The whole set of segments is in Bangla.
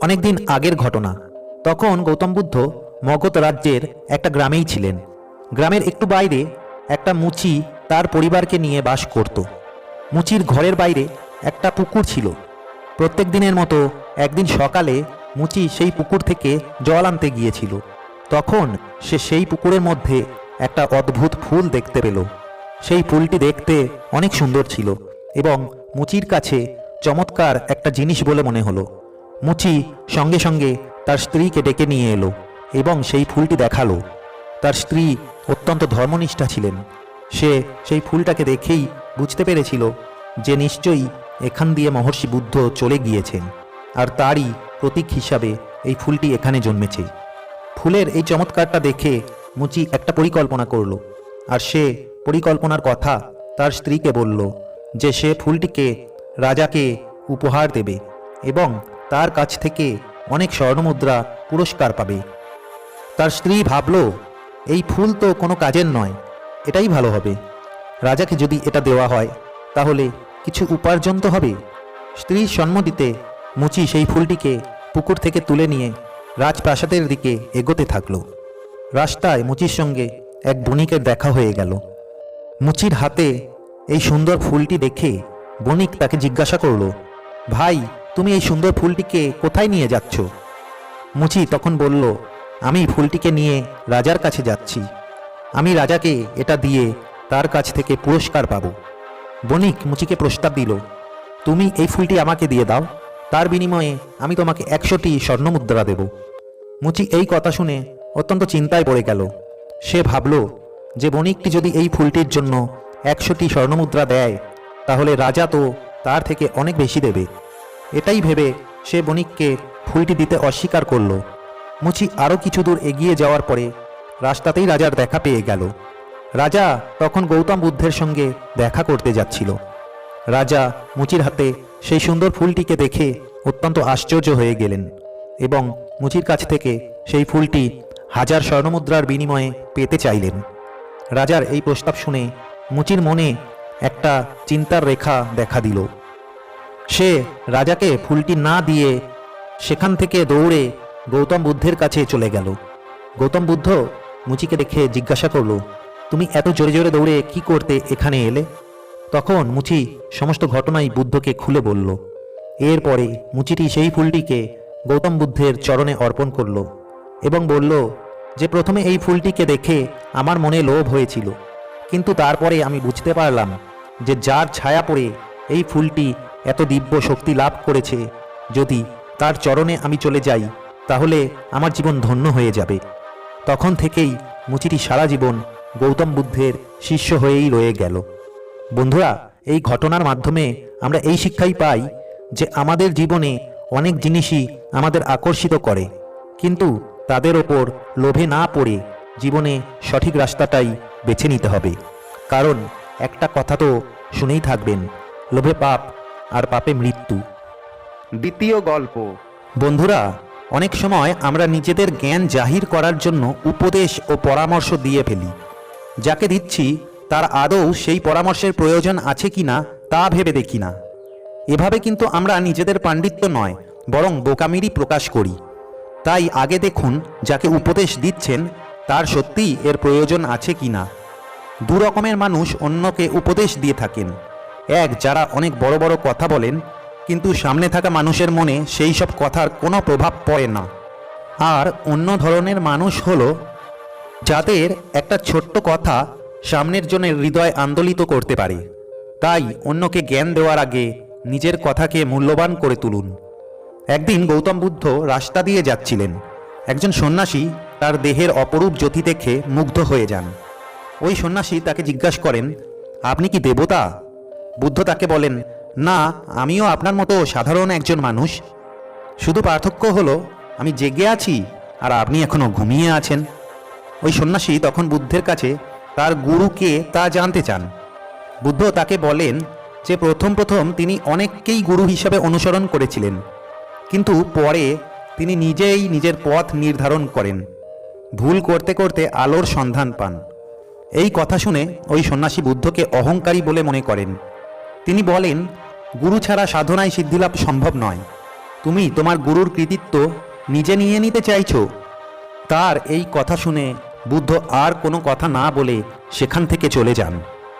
অনেকদিন আগের ঘটনা। তখন গৌতম বুদ্ধ মগধ রাজ্যের একটা গ্রামেই ছিলেন। গ্রামের একটু বাইরে একটা মুচি তার পরিবারকে নিয়ে বাস করত। মুচির ঘরের বাইরে একটা পুকুর ছিল। প্রত্যেক দিনের মতো একদিন সকালে মুচি সেই পুকুর থেকে জল আনতে গিয়েছিল। তখন সে সেই পুকুরের মধ্যে একটা অদ্ভুত ফুল দেখতে পেল। সেই ফুলটি দেখতে অনেক সুন্দর ছিল এবং মুচির কাছে চমৎকার একটা জিনিস বলে মনে হলো। মুচি সঙ্গে সঙ্গে তার স্ত্রীকে ডেকে নিয়ে এলো এবং সেই ফুলটি দেখালো। তার স্ত্রী অত্যন্ত ধর্মনিষ্ঠা ছিলেন। সে সেই ফুলটাকে দেখেই বুঝতে পেরেছিল যে নিশ্চয়ই এখান দিয়ে মহর্ষি বুদ্ধ চলে গিয়েছেন, আর তারই প্রতীক হিসাবে এই ফুলটি এখানে জন্মেছে। ফুলের এই চমৎকারটা দেখে মুচি একটা পরিকল্পনা করল, আর সে পরিকল্পনার কথা তার স্ত্রীকে বলল যে সে ফুলটিকে রাজাকে উপহার দেবে এবং তার কাছ থেকে অনেক স্বর্ণমুদ্রা পুরস্কার পাবে। তার স্ত্রী ভাবল, এই ফুল তো কোনো কাজের নয়, এটাই ভালো হবে। রাজাকে যদি এটা দেওয়া হয় তাহলে কিছু উপার্জন তো হবে। স্ত্রীর সম্মতিতে মুচি সেই ফুলটিকে পুকুর থেকে তুলে নিয়ে রাজপ্রাসাদের দিকে এগোতে থাকল। রাস্তায় মুচির সঙ্গে এক বণিকের দেখা হয়ে গেল। মুচির হাতে এই সুন্দর ফুলটি দেখে বণিক তাকে জিজ্ঞাসা করল, ভাই, তুমি এই সুন্দর ফুলটিকে কোথায় নিয়ে যাচ্ছ? মুচি তখন বলল, আমি ফুলটিকে নিয়ে রাজার কাছে যাচ্ছি। আমি রাজাকে এটা দিয়ে তার কাছ থেকে পুরস্কার পাব। বণিক মুচিকে প্রস্তাব দিল, তুমি এই ফুলটি আমাকে দিয়ে দাও, তার বিনিময়ে আমি তোমাকে 100টি স্বর্ণমুদ্রা দেব। মুচি এই কথা শুনে অত্যন্ত চিন্তায় পড়ে গেল। সে ভাবল যে বণিকটি যদি এই ফুলটির জন্য 100টি স্বর্ণমুদ্রা দেয় তাহলে রাজা তো তার থেকে অনেক বেশি দেবে। এটাই ভেবে সে বণিককে ফুলটি দিতে অস্বীকার করল। মুচি আরও কিছু দূর এগিয়ে যাওয়ার পরে রাস্তাতেই রাজার দেখা পেয়ে গেল। রাজা তখন গৌতম বুদ্ধের সঙ্গে দেখা করতে যাচ্ছিল। রাজা মুচির হাতে সেই সুন্দর ফুলটিকে দেখে অত্যন্ত আশ্চর্য হয়ে গেলেন এবং মুচির কাছ থেকে সেই ফুলটি 1000 স্বর্ণমুদ্রার বিনিময়ে পেতে চাইলেন। রাজার এই প্রস্তাব শুনে মুচির মনে একটা চিন্তার রেখা দেখা দিল। সে রাজাকে ফুলটি না দিয়ে সেখান থেকে দৌড়ে গৌতম বুদ্ধের কাছে চলে গেল। গৌতম বুদ্ধ মুচিকে দেখে জিজ্ঞাসা করল, তুমি এত জোরে জোরে দৌড়ে কি করতে এখানে এলে? তখন মুচি সমস্ত ঘটনাই বুদ্ধকে খুলে বলল। এরপরে মুচিটি সেই ফুলটিকে গৌতম বুদ্ধের চরণে অর্পণ করল এবং বলল যে প্রথমে এই ফুলটিকে দেখে আমার মনে লোভ হয়েছিল, কিন্তু তারপরে আমি বুঝতে পারলাম যে যার ছায়া পড়ে এই ফুলটি এত দিব্য শক্তি লাভ করেছে, যদি তার চরণে আমি চলে যাই তাহলে আমার জীবন ধন্য হয়ে যাবে। তখন থেকেই মুচিটি সারা জীবন গৌতম বুদ্ধের শিষ্য হয়েই রয়ে গেল। বন্ধুরা, এই ঘটনার মাধ্যমে আমরা এই শিক্ষাই পাই যে আমাদের জীবনে অনেক জিনিসই আমাদের আকর্ষিত করে, কিন্তু তাদের ওপর লোভে না পড়ে জীবনে সঠিক রাস্তাটাই বেছে নিতে হবে। কারণ একটা কথা তো শুনেই থাকবেন, লোভে পাপ আর পাপে মৃত্যু। দ্বিতীয় গল্প। বন্ধুরা, অনেক সময় আমরা নিজেদের জ্ঞান জাহির করার জন্য উপদেশ ও পরামর্শ দিয়ে ফেলি। যাকে দিচ্ছি তার আদৌ সেই পরামর্শের প্রয়োজন আছে কিনা তা ভেবে দেখি না। এভাবে কিন্তু আমরা নিজেদের পাণ্ডিত্য নয়, বরং বোকামিরই প্রকাশ করি। তাই আগে দেখুন যাকে উপদেশ দিচ্ছেন তার সত্যিই এর প্রয়োজন আছে কিনা। দু রকমের মানুষ অন্যকে উপদেশ দিয়ে থাকেন। এক, যারা অনেক বড় বড় কথা বলেন কিন্তু সামনে থাকা মানুষের মনে সেই সব কথার কোনো প্রভাব পড়ে না। আর অন্য ধরনের মানুষ হলো যাদের একটা ছোট্ট কথা সামনের জনের হৃদয় আন্দোলিত করতে পারে। তাই অন্যকে জ্ঞান দেওয়ার আগে নিজের কথাকে মূল্যবান করে তুলুন। একদিন গৌতম বুদ্ধ রাস্তা দিয়ে যাচ্ছিলেন। একজন সন্ন্যাসী তার দেহের অপরূপ জ্যোতি দেখে মুগ্ধ হয়ে যান। ওই সন্ন্যাসী তাকে জিজ্ঞাসা করেন, আপনি কি দেবতা? বুদ্ধ তাকে বলেন, না, আমিও আপনার মতো সাধারণ একজন মানুষ। শুধু পার্থক্য হলো আমি জেগে আছি আর আপনি এখনো ঘুমিয়ে আছেন। ওই সন্ন্যাসী তখন বুদ্ধের কাছে তার গুরুকে তা জানতে চান। বুদ্ধ তাকে বলেন যে প্রথম তিনি অনেককেই গুরু হিসাবে অনুসরণ করেছিলেন, কিন্তু পরে তিনি নিজেই নিজের পথ নির্ধারণ করেন। ভুল করতে করতে আলোর সন্ধান পান। এই কথা শুনে ওই সন্ন্যাসী বুদ্ধকে অহংকারী বলে মনে করেন। তিনি বলেন, গুরু ছাড়া সাধনায় সিদ্ধিলাভ সম্ভব নয়। তুমি তোমার গুরুর কৃতিত্ব নিজে নিয়ে নিতে চাইছো? তার এই কথা শুনে বুদ্ধ আর কোনো কথা না বলে সেখান থেকে চলে যান,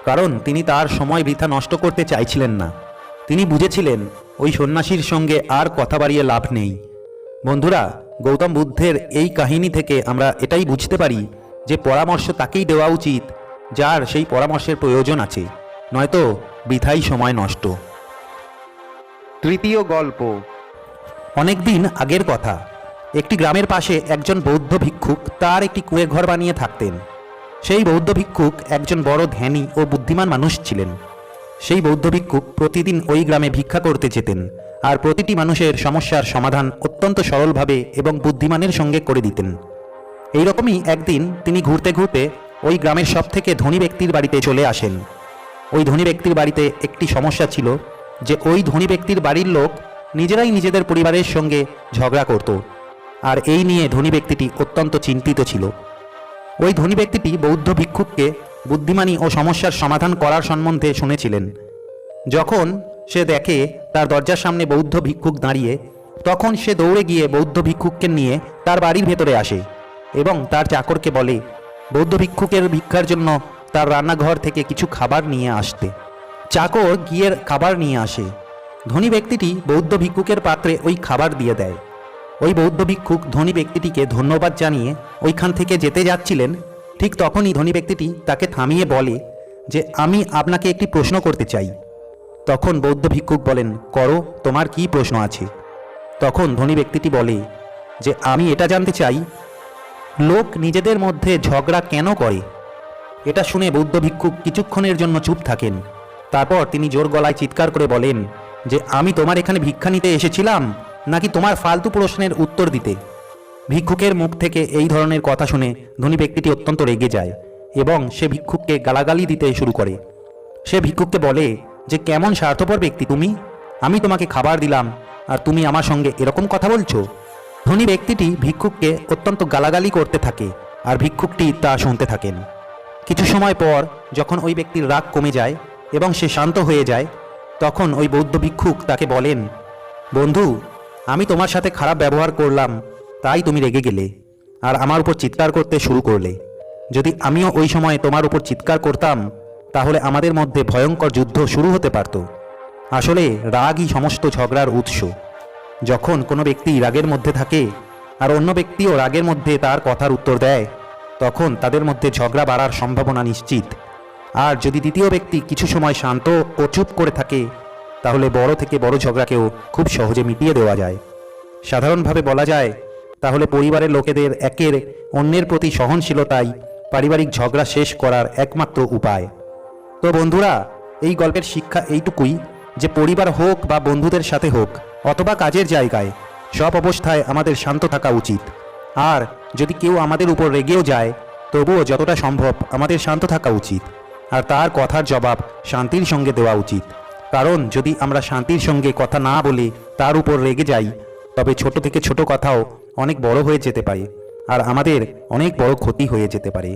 কারণ তিনি তার সময় বৃথা নষ্ট করতে চাইছিলেন না। তিনি বুঝেছিলেন ওই সন্ন্যাসীর সঙ্গে আর কথা বাড়িয়ে লাভ নেই। বন্ধুরা, গৌতম বুদ্ধের এই কাহিনী থেকে আমরা এটাই বুঝতে পারি যে পরামর্শ তাকেই দেওয়া উচিত যার সেই পরামর্শের প্রয়োজন আছে, নয়তো বৃথাই সময় নষ্ট। তৃতীয় গল্প। অনেক দিন আগের কথা, একটি গ্রামের পাশে একজন বৌদ্ধ ভিক্ষুক তার একটি কুঁড়ে ঘর বানিয়ে থাকতেন। সেই বৌদ্ধ ভিক্ষুক একজন বড় ধ্যানী ও বুদ্ধিমান মানুষ ছিলেন। সেই বৌদ্ধ ভিক্ষুক প্রতিদিন ওই গ্রামে ভিক্ষা করতে যেতেন আর প্রতিটি মানুষের সমস্যার সমাধান অত্যন্ত সরলভাবে এবং বুদ্ধিমানের সঙ্গে করে দিতেন। এইরকমই একদিন তিনি ঘুরতে ঘুরতে ওই গ্রামের সবথেকে ধনী ব্যক্তির বাড়িতে চলে আসেন। ওই ধনী ব্যক্তির বাড়িতে একটি সমস্যা ছিল যে ওই ধনী ব্যক্তির বাড়ির লোক নিজেরাই নিজেদের পরিবারের সঙ্গে ঝগড়া করত, আর এই নিয়ে ধনী ব্যক্তিটি অত্যন্ত চিন্তিত ছিল। ওই ধনী ব্যক্তিটি বৌদ্ধ ভিক্ষুককে বুদ্ধিমানী ও সমস্যার সমাধান করার সম্বন্ধে শুনেছিলেন। যখন সে দেখে তার দরজার সামনে বৌদ্ধ ভিক্ষুক দাঁড়িয়ে, তখন সে দৌড়ে গিয়ে বৌদ্ধ ভিক্ষুককে নিয়ে তার বাড়ির ভেতরে আসে এবং তার চাকরকে বলে বৌদ্ধ ভিক্ষুকের ভিক্ষার জন্য তার রান্নাঘর থেকে কিছু খাবার নিয়ে আসতে। চাকর গিয়ে খাবার নিয়ে আসে। ধনী ব্যক্তিটি বৌদ্ধ ভিক্ষুকের পাত্রে ওই খাবার দিয়ে দেয়। ওই বৌদ্ধ ভিক্ষুক ধনী ব্যক্তিটিকে ধন্যবাদ জানিয়ে ওইখান থেকে যেতে যাচ্ছিলেন, ঠিক তখনই ধনী ব্যক্তিটি তাকে থামিয়ে বলে যে আমি আপনাকে একটি প্রশ্ন করতে চাই। তখন বৌদ্ধ ভিক্ষুক বলেন, করো, তোমার কি প্রশ্ন আছে? তখন ধনী ব্যক্তিটি বলে যে আমি এটা জানতে চাই, লোক নিজেদের মধ্যে ঝগড়া কেন করে? এটা শুনে বৌদ্ধ ভিক্ষুক কিছুক্ষণের জন্য চুপ থাকেন। তারপর তিনি জোর গলায় চিৎকার করে বলেন যে আমি তোমার এখানে ভিক্ষা নিতে এসেছিলাম নাকি তোমার ফালতু প্রশ্নের উত্তর দিতে? ভিক্ষুকের মুখ থেকে এই ধরনের কথা শুনে ধনী ব্যক্তিটি অত্যন্ত রেগে যায় এবং সে ভিক্ষুককে গালাগালি দিতে শুরু করে। সে ভিক্ষুককে বলে যে কেমন স্বার্থপর ব্যক্তি তুমি, আমি তোমাকে খাবার দিলাম আর তুমি আমার সঙ্গে এরকম কথা বলছো? ধনী ব্যক্তিটি ভিক্ষুককে অত্যন্ত গালাগালি করতে থাকে আর ভিক্ষুকটি তা শুনতে থাকেন। কিছু সময় পর যখন ওই ব্যক্তির রাগ কমে যায় এবং সে শান্ত হয়ে যায়, তখন ওই বৌদ্ধ ভিক্ষুক তাকে বলেন, বন্ধু, আমি তোমার সাথে খারাপ ব্যবহার করলাম তাই তুমি রেগে গেলে আর আমার উপর চিৎকার করতে শুরু করলে। যদি আমিও ওই সময় তোমার উপর চিৎকার করতাম তাহলে আমাদের মধ্যে ভয়ঙ্কর যুদ্ধ শুরু হতে পারত। আসলে রাগই সমস্ত ঝগড়ার উৎস। যখন কোনো ব্যক্তি রাগের মধ্যে থাকে আর অন্য ব্যক্তিও রাগের মধ্যে তার কথার উত্তর দেয়, তখন তাদের মধ্যে ঝগড়া বাড়ার সম্ভাবনা নিশ্চিত। আর যদি দ্বিতীয় ব্যক্তি কিছু সময় শান্ত ও চুপ করে থাকে, তাহলে বড় থেকে বড় ঝগড়াকেও খুব সহজে মিটিয়ে দেওয়া যায়। সাধারণভাবে বলা যায় তাহলে পরিবারের লোকেদের একের অন্যের প্রতি সহনশীলতাই পারিবারিক ঝগড়া শেষ করার একমাত্র উপায়। তো বন্ধুরা, এই গল্পের শিক্ষা এইটুকুই যে পরিবার হোক বা বন্ধুদের সাথে হোক অথবা কাজের জায়গায়, সব অবস্থায় আমাদের শান্ত থাকা উচিত। আর যদি কেউ আমাদের উপর রেগেও যায়, তবুও যতটা সম্ভব আমাদের শান্ত থাকা উচিত আর তার কথার জবাব শান্তির সঙ্গে দেওয়া উচিত। কারণ যদি আমরা শান্তির সঙ্গে কথা না বলে তার উপর রেগে যাই, তবে ছোট থেকে ছোট কথাও অনেক বড় হয়ে যেতে পারে আর আমাদের অনেক বড় ক্ষতি হয়ে যেতে পারে।